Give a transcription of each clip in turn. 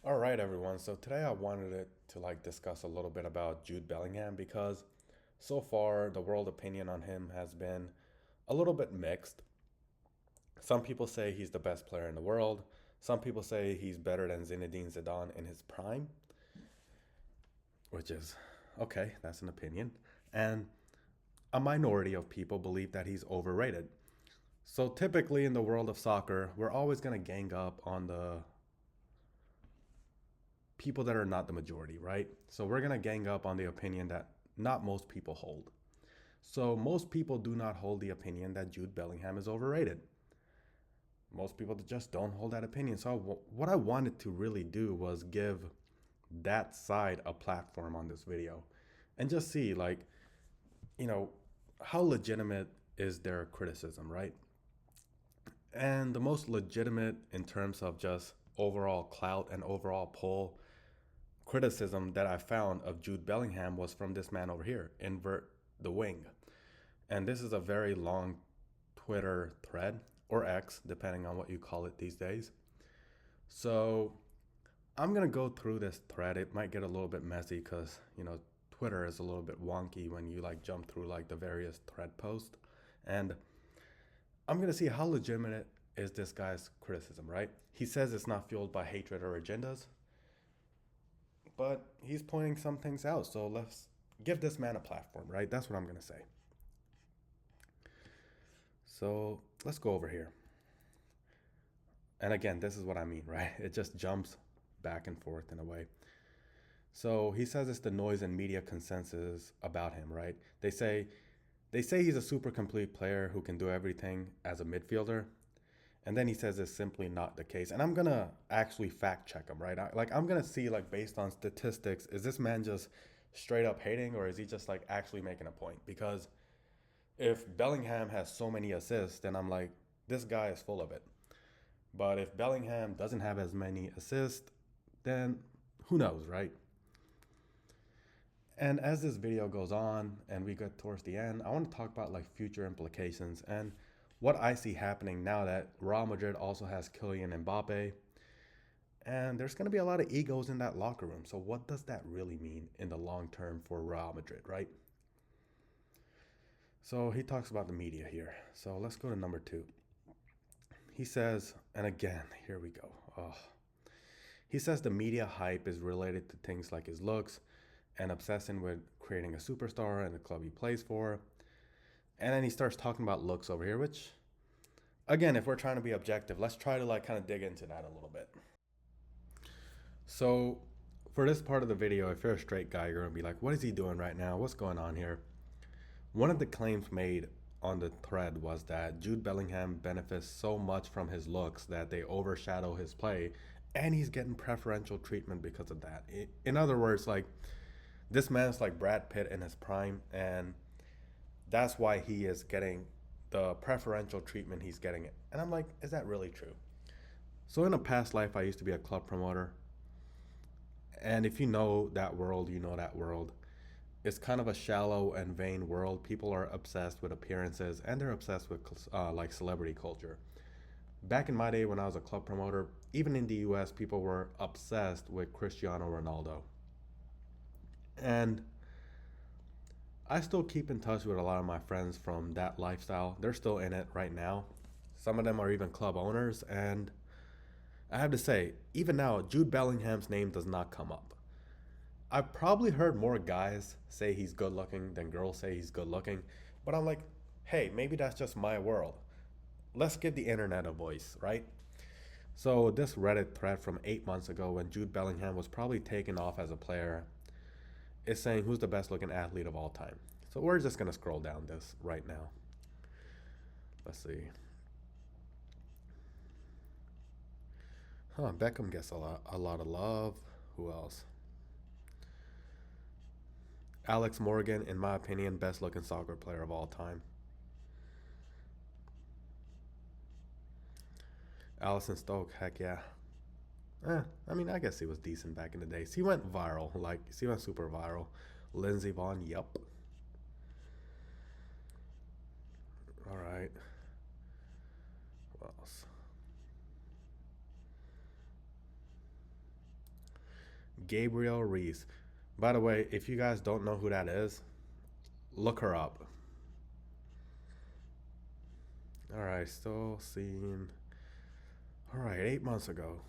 All right, everyone. So today I wanted to discuss a little bit about Jude Bellingham because so far the world opinion on him has been a little bit mixed. Some people say he's the best player in the world. Some people say he's better than Zinedine Zidane in his prime, which is okay, that's an opinion. And a minority of people believe that he's overrated. So typically in the world of soccer, we're always going to gang up on the people that are not the majority, right? So we're going to gang up on the opinion that not most people hold. So most people do not hold the opinion that Jude Bellingham is overrated. Most people just don't hold that opinion. So what I wanted to really do was give that side a platform on this video and just see you know, how legitimate is their criticism, right? And the most legitimate in terms of just overall clout and overall pull criticism that I found of Jude Bellingham was from this man over here, Invert the Wing. And this is a very long Twitter thread, or X, depending on what you call it these days. So I'm going to go through this thread. It might get a little bit messy because, Twitter is a little bit wonky when you jump through the various thread posts. And I'm going to see how legitimate is this guy's criticism, right? He says it's not fueled by hatred or agendas, but he's pointing some things out. So let's give this man a platform, right? That's what I'm going to say. So let's go over here. And again, this is what I mean, right? It just jumps back and forth in a way. So he says it's the noise and media consensus about him, right? They say he's a super complete player who can do everything as a midfielder. And then he says it's simply not the case. And I'm going to actually fact check him, right? I'm going to see based on statistics, is this man just straight up hating or is he just actually making a point? Because if Bellingham has so many assists, then I'm like, this guy is full of it. But if Bellingham doesn't have as many assists, then who knows, right? And as this video goes on and we get towards the end, I want to talk about future implications and what I see happening now that Real Madrid also has Kylian Mbappe. And there's going to be a lot of egos in that locker room. So what does that really mean in the long term for Real Madrid, right? So he talks about the media here. So let's go to number 2. He says, and again, here we go. Oh. He says the media hype is related to things like his looks and obsessing with creating a superstar in the club he plays for. And then he starts talking about looks over here, which, again, if we're trying to be objective, let's try to kind of dig into that a little bit. So for this part of the video, if you're a straight guy, you're going to be like, what is he doing right now? What's going on here? One of the claims made on the thread was that Jude Bellingham benefits so much from his looks that they overshadow his play, and he's getting preferential treatment because of that. In other words, this man's like Brad Pitt in his prime, and that's why he is getting the preferential treatment he's getting it. And I'm like, is that really true? So in a past life, I used to be a club promoter, and if you know that world, you know that world. It's kind of a shallow and vain world. People are obsessed with appearances and they're obsessed with celebrity culture. Back in my day when I was a club promoter, even in the US, people were obsessed with Cristiano Ronaldo. And I still keep in touch with a lot of my friends from that lifestyle. They're still in it right now. Some of them are even club owners. And I have to say, even now, Jude Bellingham's name does not come up. I've probably heard more guys say he's good looking than girls say he's good looking, but I'm like, hey, maybe that's just my world. Let's give the internet a voice, right? So, this Reddit thread from 8 months ago when Jude Bellingham was probably taken off as a player is saying who's the best looking athlete of all time. So, we're just going to scroll down this right now. Let's see. Beckham gets a lot of love. Who else? Alex Morgan, in my opinion, best looking soccer player of all time. Allison Stoke, heck yeah. I mean, I guess he was decent back in the days. He went viral, he went super viral. Lindsey Vaughn, yup. All right. What else? Gabriel Reese. By the way, if you guys don't know who that is, look her up. All right, still seeing. All right, 8 months ago.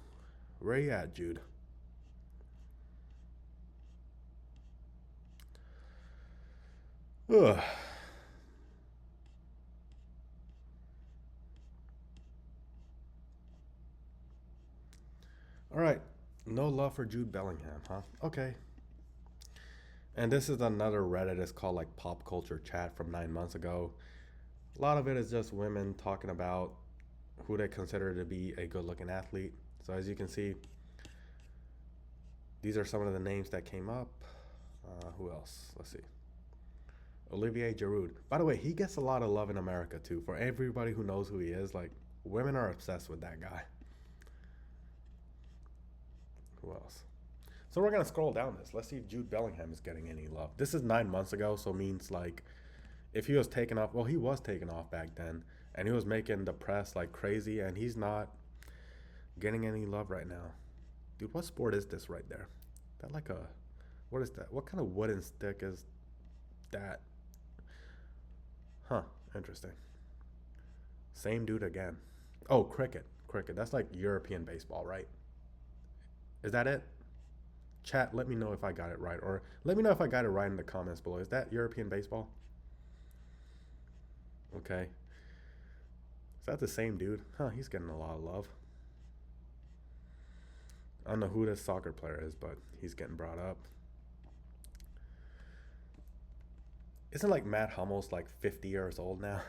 Where you at, Jude? Ugh. All right, no love for Jude Bellingham, huh? Okay. And this is another Reddit. It's called like Pop Culture Chat from 9 months ago. A lot of it is just women talking about who they consider to be a good looking athlete. So as you can see, these are some of the names that came up. Who else? Let's see. Olivier Giroud. By the way, he gets a lot of love in America too. For everybody who knows who he is, like women are obsessed with that guy. Who else? So we're gonna scroll down this. Let's see if Jude Bellingham is getting any love. This is 9 months ago, so means like if he was taken off, well, he was taken off back then, and he was making the press like crazy, and he's not getting any love right now. Dude, what sport is this right there? That like a, what is that? What kind of wooden stick is that? Huh, interesting. Same dude again. Oh, cricket. Cricket. That's like European baseball, right? Is that it? Chat, let me know if I got it right, or let me know if I got it right in the comments below. Is that European baseball? Okay. Is that the same dude? Huh, he's getting a lot of love. I don't know who this soccer player is, but he's getting brought up. Isn't like Matt Hummels like 50 years old now?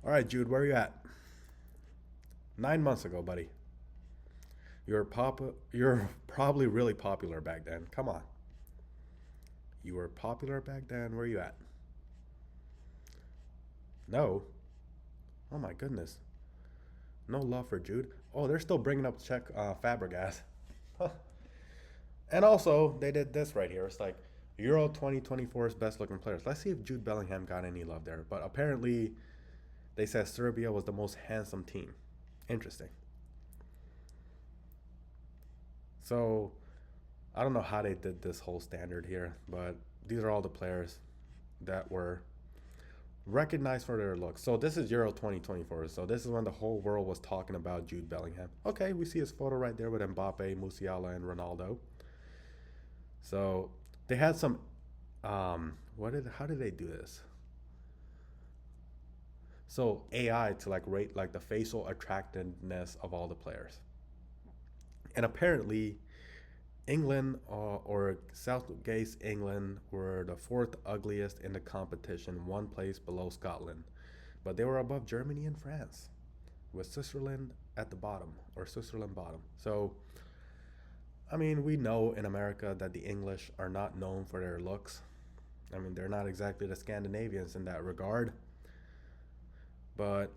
All right, Jude, where are you at? 9 months ago, buddy. You're probably really popular back then. Come on. You were popular back then. Where are you at? No. Oh my goodness. No love for Jude. Oh, they're still bringing up Czech Fabregas. And also, they did this right here. It's like Euro 2024's best looking players. Let's see if Jude Bellingham got any love there. But apparently, they said Serbia was the most handsome team. Interesting. So, I don't know how they did this whole standard here, but these are all the players that were recognized for their looks. So this is Euro 2024. So this is when the whole world was talking about Jude Bellingham. Okay, we see his photo right there with Mbappe, Musiala, and Ronaldo. So they had some. How did they do this? So AI to like rate like the facial attractiveness of all the players, and apparently England or Southgate England were the fourth ugliest in the competition, one place below Scotland. But they were above Germany and France, with Switzerland at the bottom, or Switzerland bottom. So, I mean, we know in America that the English are not known for their looks. I mean, they're not exactly the Scandinavians in that regard. But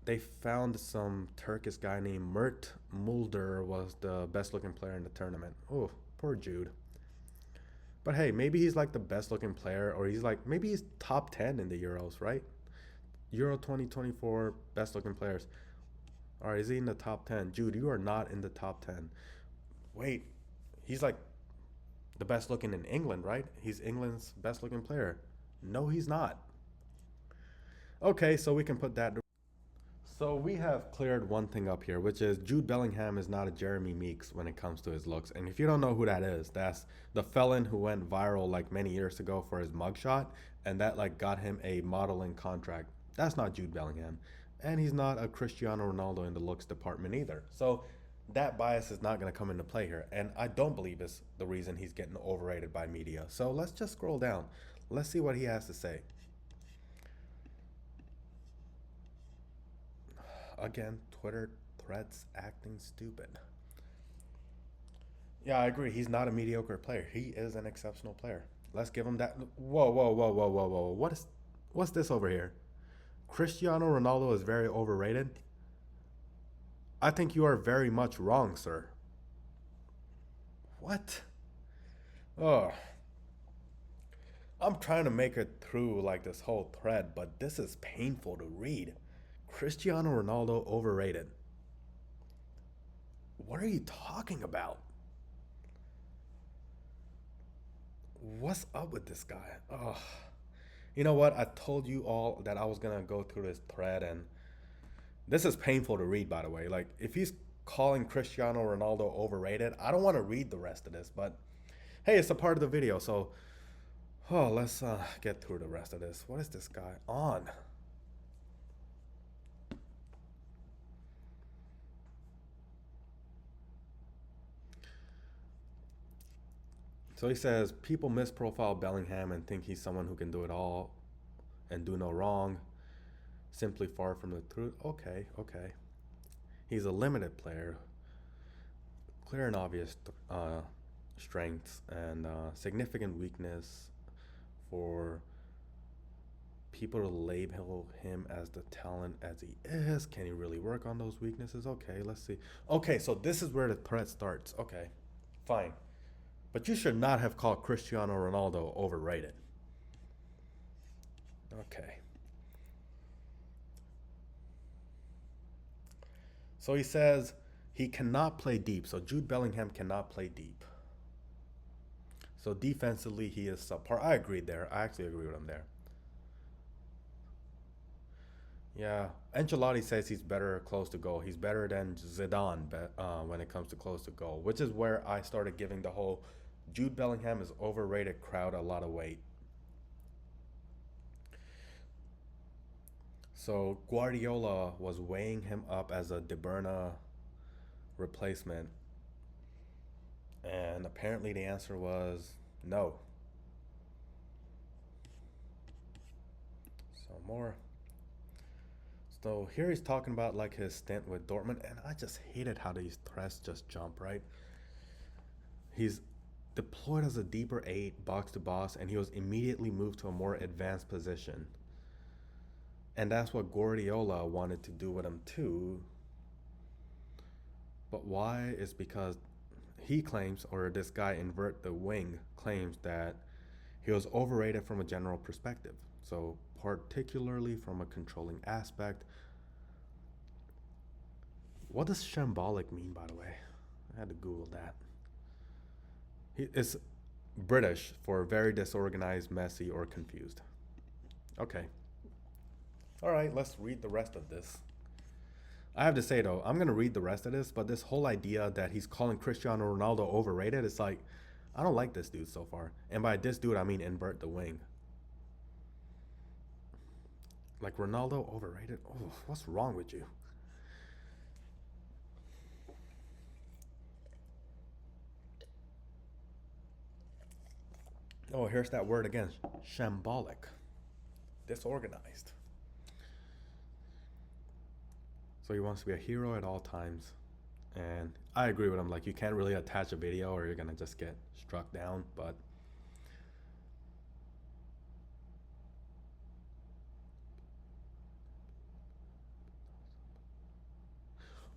they found some Turkish guy named Mert Mulder was the best looking player in the tournament. Oh, poor Jude. But hey, maybe he's like the best looking player, or he's like, maybe he's top 10 in the Euros, right? Euro 2024 best looking players. All right, is he in the top 10? Jude, you are not in the top 10. Wait, he's like the best looking in England, right? He's England's best looking player. No, he's not. Okay, so we can put that. So we have cleared one thing up here, which is Jude Bellingham is not a Jeremy Meeks when it comes to his looks. And if you don't know who that is, that's the felon who went viral like many years ago for his mugshot, and that like got him a modeling contract. That's not Jude Bellingham. And he's not a Cristiano Ronaldo in the looks department either. So that bias is not going to come into play here. And I don't believe it's the reason he's getting overrated by media. So let's just scroll down. Let's see what he has to say. Again, Twitter threads acting stupid. Yeah, I agree. He's not a mediocre player. He is an exceptional player. Let's give him that. Whoa, whoa, whoa, whoa, whoa, whoa. What's this over here? Cristiano Ronaldo is very overrated. I think you are very much wrong, sir. What? Oh. I'm trying to make it through like this whole thread, but this is painful to read. Cristiano Ronaldo overrated. What are you talking about? What's up with this guy? Oh, you know what? I told you all that I was gonna go through this thread, and this is painful to read, by the way. Like, if he's calling Cristiano Ronaldo overrated, I don't want to read the rest of this, but hey, it's a part of the video, so let's get through the rest of this. What is this guy on? So he says people misprofile Bellingham and think he's someone who can do it all and do no wrong. Simply far from the truth. Okay, okay. He's a limited player, clear and obvious strengths and significant weakness for people to label him as the talent as he is. Can he really work on those weaknesses? Okay, let's see. Okay, so this is where the threat starts. Okay, fine. But you should not have called Cristiano Ronaldo overrated. Okay. So he says he cannot play deep. So Jude Bellingham cannot play deep. So defensively, he is subpar. I agreed there. I actually agree with him there. Yeah, Ancelotti says he's better close to goal. He's better than Zidane when it comes to close to goal, which is where I started giving the whole Jude Bellingham is overrated crowd a lot of weight. So Guardiola was weighing him up as a De Bruyne replacement, and apparently the answer was no. So more. So here he's talking about like his stint with Dortmund, and I just hated how these threats just jump, right? He's deployed as a deeper eight, box to box, and he was immediately moved to a more advanced position. And that's what Guardiola wanted to do with him too. But why is because he claims, or this guy invert the wing claims that he was overrated from a general perspective. So particularly from a controlling aspect. What does shambolic mean, by the way? I had to Google that. It's British for very disorganized, messy, or confused. Okay. All right, let's read the rest of this. I have to say though, I'm gonna read the rest of this, but this whole idea that he's calling Cristiano Ronaldo overrated, it's like, I don't like this dude so far. And by this dude, I mean invert the wing. Like Ronaldo overrated? Oh, what's wrong with you? Oh, here's that word again. Shambolic. Disorganized. So he wants to be a hero at all times. And I agree with him. Like, you can't really attach a video or you're going to just get struck down. But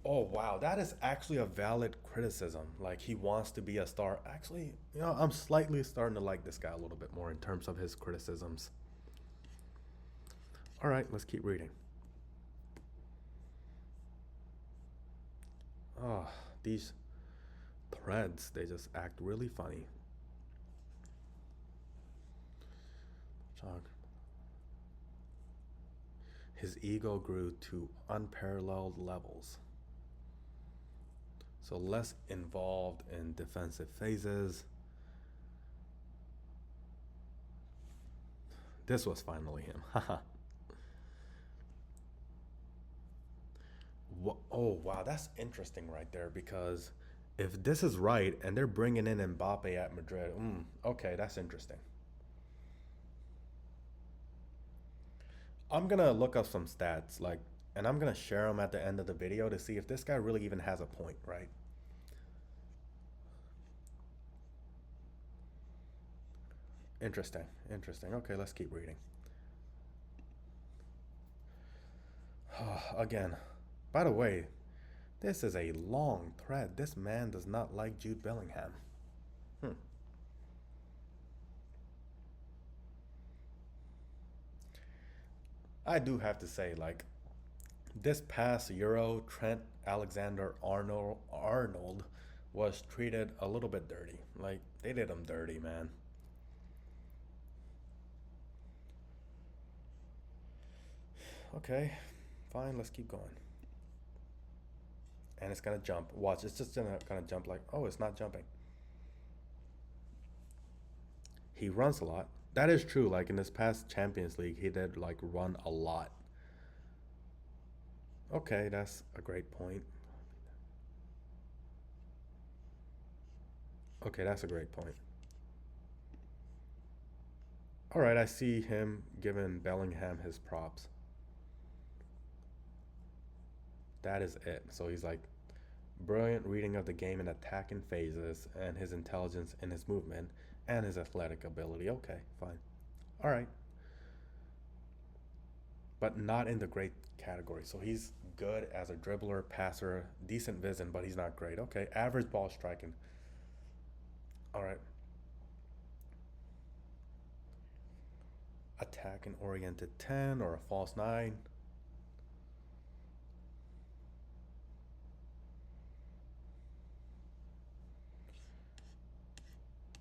oh, wow. That is actually a valid criticism. Like, he wants to be a star. Actually, I'm slightly starting to like this guy a little bit more in terms of his criticisms. All right, let's keep reading. Oh, these threads, they just act really funny. His ego grew to unparalleled levels. So less involved in defensive phases. This was finally him. Oh, wow, that's interesting right there because if this is right and they're bringing in Mbappe at Madrid, okay, that's interesting. I'm gonna look up some stats, like, and I'm gonna share them at the end of the video to see if this guy really even has a point, right? Interesting, interesting. Okay, let's keep reading. Again, by the way, this is a long thread. This man does not like Jude Bellingham. Hmm. I do have to say, like, This past Euro, Trent Alexander Arnold was treated a little bit dirty. Like they did him dirty, man. Okay, fine. Let's keep going. And it's gonna jump. Watch, it's just gonna jump like, oh, it's not jumping. He runs a lot. That is true. Like in this past Champions League, he did like run a lot. Okay, that's a great point. Okay, that's a great point. All right, I see him giving Bellingham his props. That is it. So he's like brilliant reading of the game in attacking phases and his intelligence in his movement and his athletic ability. Okay, fine. All right, but not in the great category. So he's good as a dribbler, passer, decent vision, but he's not great. Okay, average ball striking. All right, attacking oriented 10 or a false 9.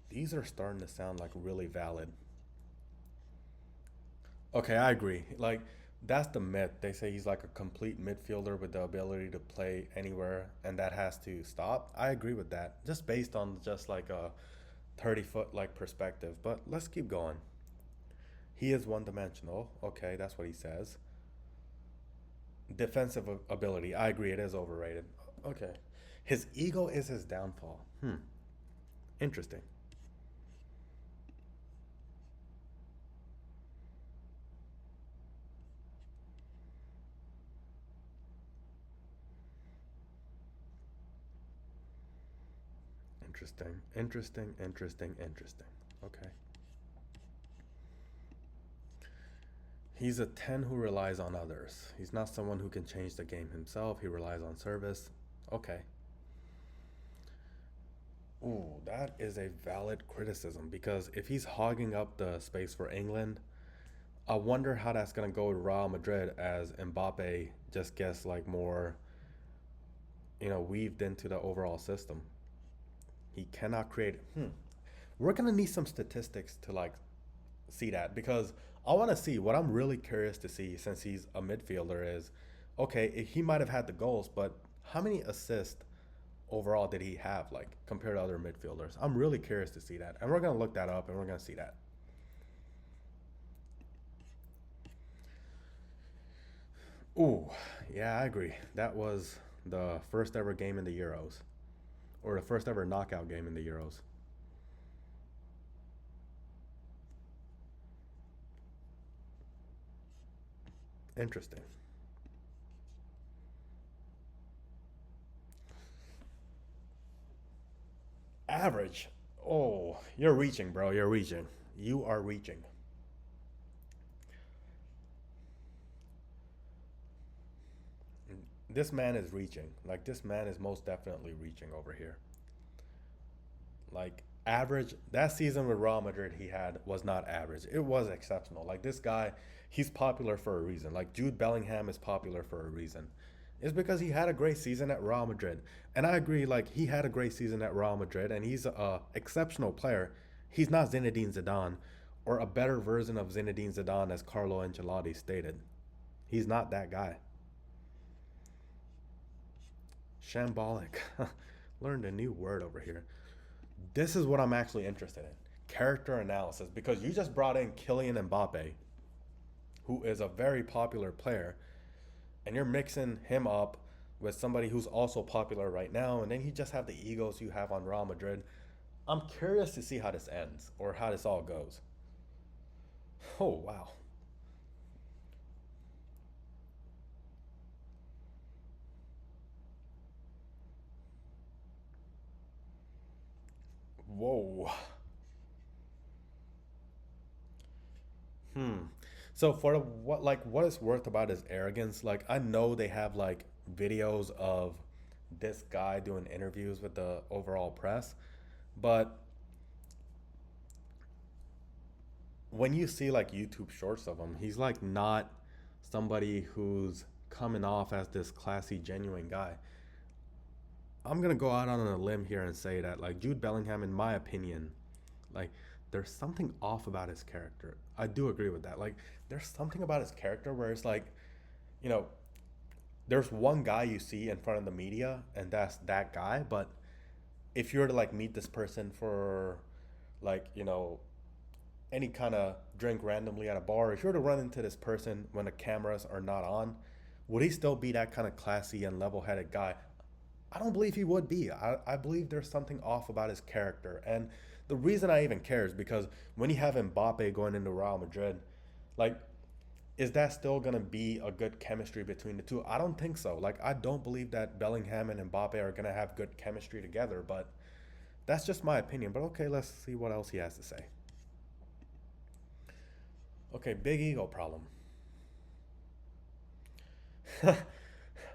These are starting to sound like really valid. Okay, I agree. Like that's the myth. They say he's like a complete midfielder with the ability to play anywhere, and that has to stop. I agree with that, just based on just like a 30-foot like perspective. But let's keep going. He is one dimensional. Okay, that's what he says. Defensive ability. I agree. It is overrated. Okay. His ego is his downfall. Interesting. Interesting. Interesting. Interesting. Interesting. Okay. He's a 10 who relies on others. He's not someone who can change the game himself. He relies on service. Okay. Ooh, that is a valid criticism because if he's hogging up the space for England, I wonder how that's going to go with Real Madrid as Mbappe just gets like more, weaved into the overall system. He cannot create. We're going to need some statistics to like see that because I want to see what I'm really curious to see since he's a midfielder is okay, he might have had the goals, but how many assists overall did he have like compared to other midfielders? I'm really curious to see that. And we're going to look that up and we're going to see that. Ooh, yeah, I agree. That was the first ever game in the Euros or the first ever knockout game in the Euros. Interesting. Average. Oh, you're reaching, bro. You're reaching. You are reaching. This man is reaching. Like this man is most definitely reaching over here. Like average that season with Real Madrid he had was not average. It was exceptional. Like this guy, he's popular for a reason. Like Jude Bellingham is popular for a reason. It's because he had a great season at Real Madrid. And I agree, like he had a great season at Real Madrid and he's a exceptional player. He's not Zinedine Zidane or a better version of Zinedine Zidane as Carlo Ancelotti stated. He's not that guy. Shambolic. Learned a new word over here. This is what I'm actually interested in. Character analysis because you just brought in Kylian Mbappe, who is a very popular player, and you're mixing him up with somebody who's also popular right now, and then you just have the egos you have on Real Madrid. I'm curious to see how this ends or how this all goes. Oh wow. Whoa. Hmm. So for what is worth about his arrogance, like I know they have like videos of this guy doing interviews with the overall press, but when you see like YouTube shorts of him, he's like not somebody who's coming off as this classy, genuine guy. I'm gonna go out on a limb here and say that like Jude Bellingham, in my opinion, like there's something off about his character. I do agree with that. Like there's something about his character where it's like, you know, there's one guy you see in front of the media and that's that guy, but if you were to like meet this person for like, any kind of drink randomly at a bar, if you were to run into this person when the cameras are not on, would he still be that kind of classy and level headed guy? I don't believe he would be. I believe there's something off about his character. And the reason I even care is because when you have Mbappe going into Real Madrid, like, is that still going to be a good chemistry between the two? I don't think so. Like, I don't believe that Bellingham and Mbappe are going to have good chemistry together, but that's just my opinion. But okay, let's see what else he has to say. Okay, big ego problem.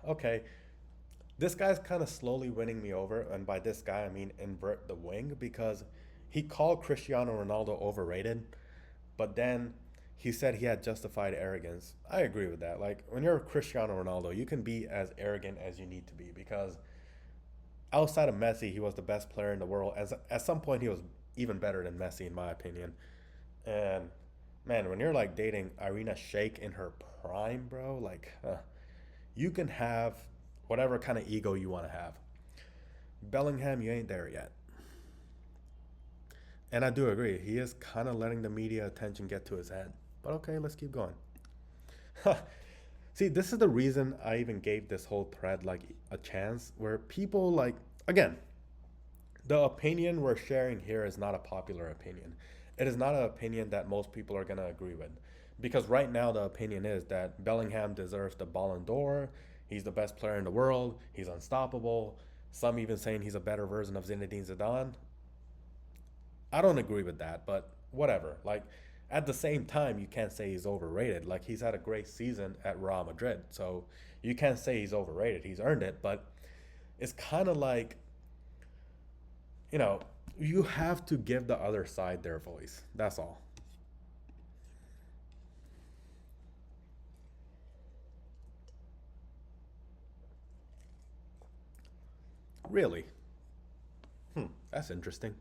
Okay, this guy's kind of slowly winning me over, and by this guy I mean invert the wing because he called Cristiano Ronaldo overrated, but then he said he had justified arrogance. I agree with that. Like when you're Cristiano Ronaldo, you can be as arrogant as you need to be because outside of Messi, he was the best player in the world. As at some point, he was even better than Messi in my opinion. And man, when you're like dating Irina Shayk in her prime, bro, like you can have whatever kind of ego you want to have. Bellingham, you ain't there yet. And I do agree, he is kind of letting the media attention get to his head. But okay, let's keep going. See, this is the reason I even gave this whole thread like a chance where people like again, the opinion we're sharing here is not a popular opinion. It is not an opinion that most people are going to agree with. Because right now, the opinion is that Bellingham deserves the Ballon d'Or. He's the best player in the world. He's unstoppable. Some even saying he's a better version of Zinedine Zidane. I don't agree with that, but whatever. Like, at the same time, you can't say he's overrated. Like, he's had a great season at Real Madrid. So you can't say he's overrated. He's earned it. But it's kind of like, you know, you have to give the other side their voice. That's all. Really? That's interesting.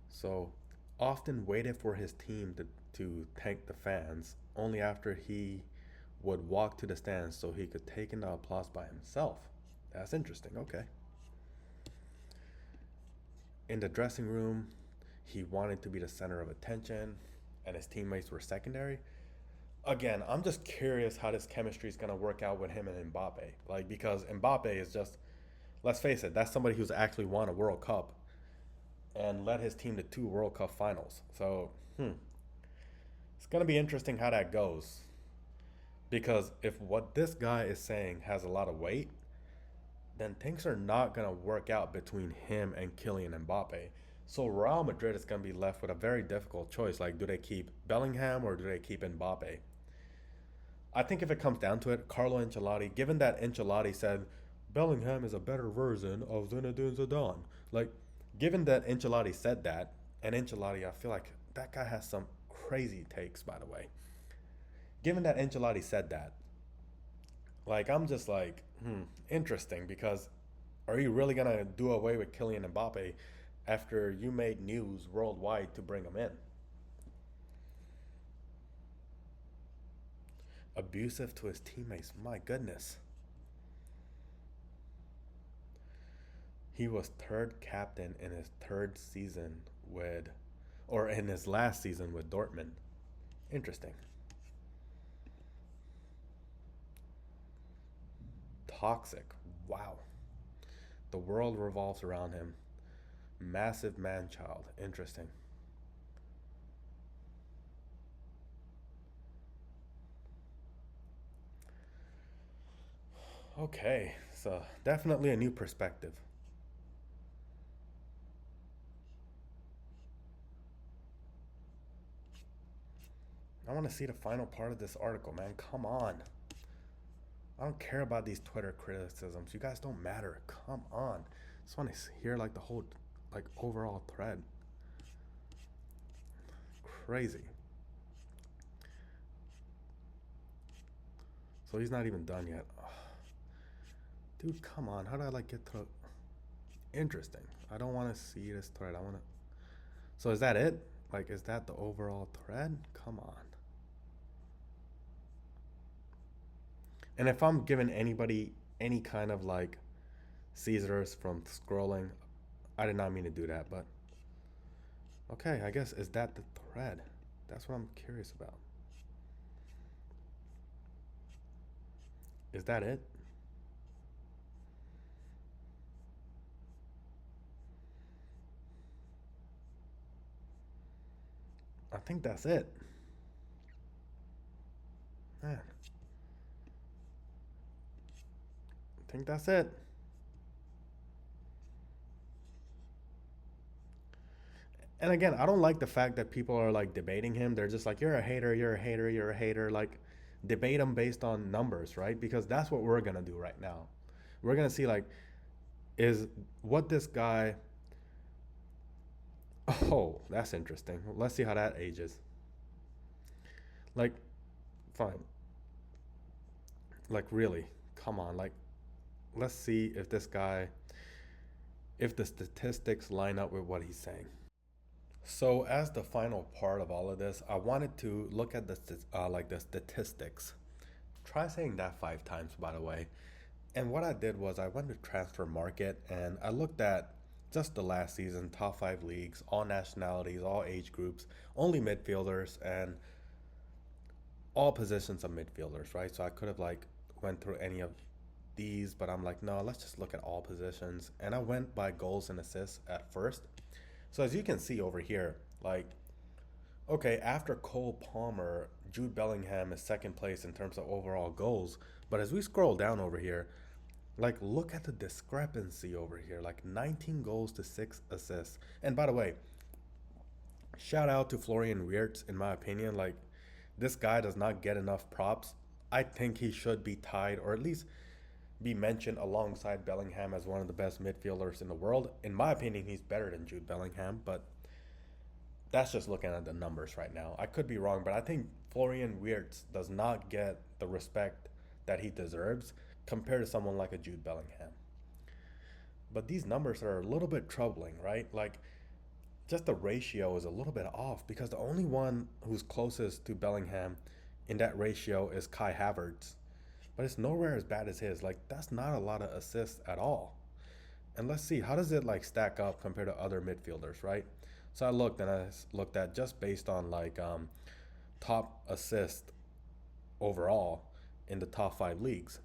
So, often waited for his team to thank the fans, only after he would walk to the stands so he could take in the applause by himself. That's interesting. Okay. In the dressing room, he wanted to be the center of attention, and his teammates were secondary. Again, I'm just curious how this chemistry is going to work out with him and Mbappe. Like, because Mbappe is just, let's face it, that's somebody who's actually won a World Cup and led his team to two World Cup finals. So, it's going to be interesting how that goes. Because if what this guy is saying has a lot of weight, then things are not going to work out between him and Kylian Mbappe. So Real Madrid is going to be left with a very difficult choice. Like, do they keep Bellingham or do they keep Mbappe? I think if it comes down to it, Carlo Ancelotti, given that Ancelotti said Bellingham is a better version of Zinedine Zidane, like, given that Ancelotti said that, and Ancelotti, I feel like that guy has some crazy takes, by the way. Given that Ancelotti said that, like, I'm just like, interesting, because are you really gonna do away with Kylian Mbappe after you made news worldwide to bring him in? Abusive to his teammates, my goodness. He was third captain in his third season with, or in his last season with Dortmund. Interesting. Toxic. Wow. The world revolves around him. Massive man child. Interesting. Okay, so definitely a new perspective. I want to see the final part of this article, man. Come on. I don't care about these Twitter criticisms. You guys don't matter. Come on. Just want to hear like the whole, like overall thread. Crazy. So he's not even done yet. Ugh. Dude, come on. How do I like get to? Interesting. I don't want to see this thread. I want to. So is that it? Like, is that the overall thread? Come on. And if I'm giving anybody any kind of like Caesars from scrolling, I did not mean to do that, but okay, I guess is that the thread? That's what I'm curious about. Is that it? I think that's it. Man, I think that's it. And again, I don't like the fact that people are like debating him. They're just like, you're a hater, you're a hater, you're a hater. Like, debate him based on numbers, right? Because that's what we're gonna do right now. We're gonna see like, is what this guy. Oh, that's interesting. Let's see how that ages. Like, fine. Like, really, come on. Like, let's see if this guy, if the statistics line up with what he's saying. So, as the final part of all of this, I wanted to look at the like the statistics. Try saying that 5 times, by the way. And what I did was I went to transfer market and I looked at just the last season, top 5 leagues, all nationalities, all age groups, only midfielders, and all positions of midfielders, right? So I could have like went through any of these, but I'm like, no, let's just look at all positions. And I went by goals and assists at first. So as you can see over here, like, okay, after Cole Palmer, Jude Bellingham is second place in terms of overall goals. But as we scroll down over here, like, look at the discrepancy over here. Like, 19 goals to 6 assists. And by the way, shout out to Florian Wirtz, in my opinion. Like, this guy does not get enough props. I think he should be tied or at least be mentioned alongside Bellingham as one of the best midfielders in the world. In my opinion, he's better than Jude Bellingham, but that's just looking at the numbers right now. I could be wrong, but I think Florian Wirtz does not get the respect that he deserves compared to someone like a Jude Bellingham. But these numbers are a little bit troubling, right? Like, just the ratio is a little bit off because the only one who's closest to Bellingham in that ratio is Kai Havertz. But it's nowhere as bad as his. Like, that's not a lot of assists at all. And let's see, how does it like stack up compared to other midfielders, right? So I looked and I looked at just based on like top assist overall in the top 5 leagues.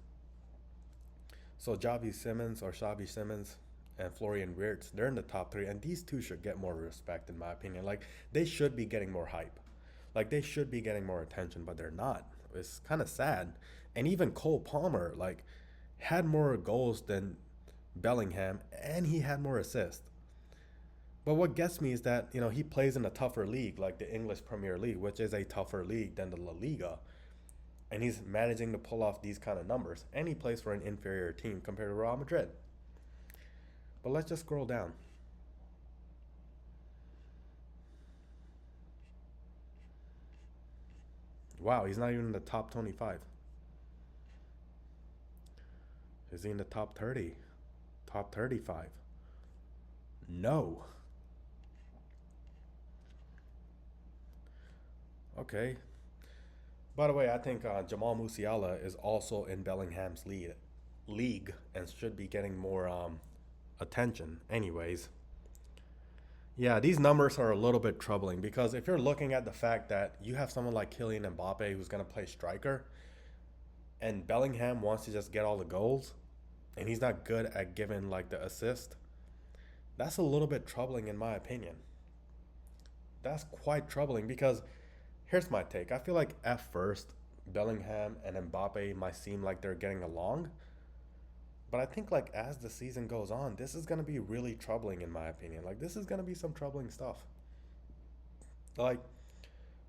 So Javi Simmons or Xavi Simmons and Florian Wirtz, they're in the top 3, and these two should get more respect in my opinion. Like, they should be getting more hype. Like, they should be getting more attention, but they're not. It's kind of sad. And even Cole Palmer like had more goals than Bellingham, and he had more assists. But what gets me is that, he plays in a tougher league like the English Premier League, which is a tougher league than the La Liga. And he's managing to pull off these kind of numbers. And he plays for an inferior team compared to Real Madrid. But let's just scroll down. Wow, he's not even in the top 25. Is he in the top 30? Top 35? No. Okay. By the way, I think Jamal Musiala is also in Bellingham's league and should be getting more attention. Anyways, yeah, these numbers are a little bit troubling because if you're looking at the fact that you have someone like Kylian Mbappe who's going to play striker and Bellingham wants to just get all the goals and he's not good at giving like the assist, that's a little bit troubling in my opinion. That's quite troubling because here's my take. I feel like at first Bellingham and Mbappe might seem like they're getting along, but I think like as the season goes on, this is gonna be really troubling in my opinion. Like, this is gonna be some troubling stuff. Like,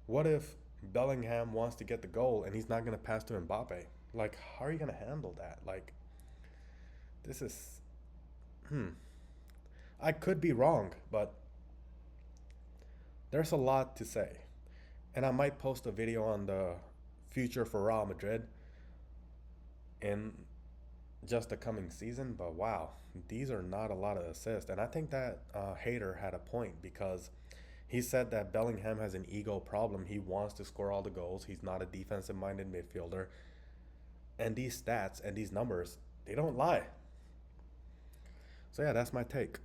what if Bellingham wants to get the goal and he's not gonna pass to Mbappe? Like, how are you gonna handle that? Like, this is hmm. I could be wrong, but there's a lot to say. And I might post a video on the future for Real Madrid in just the coming season. But wow, these are not a lot of assists. And I think that Hater had a point because he said that Bellingham has an ego problem. He wants to score all the goals. He's not a defensive minded midfielder. And these stats and these numbers, they don't lie. So yeah, that's my take.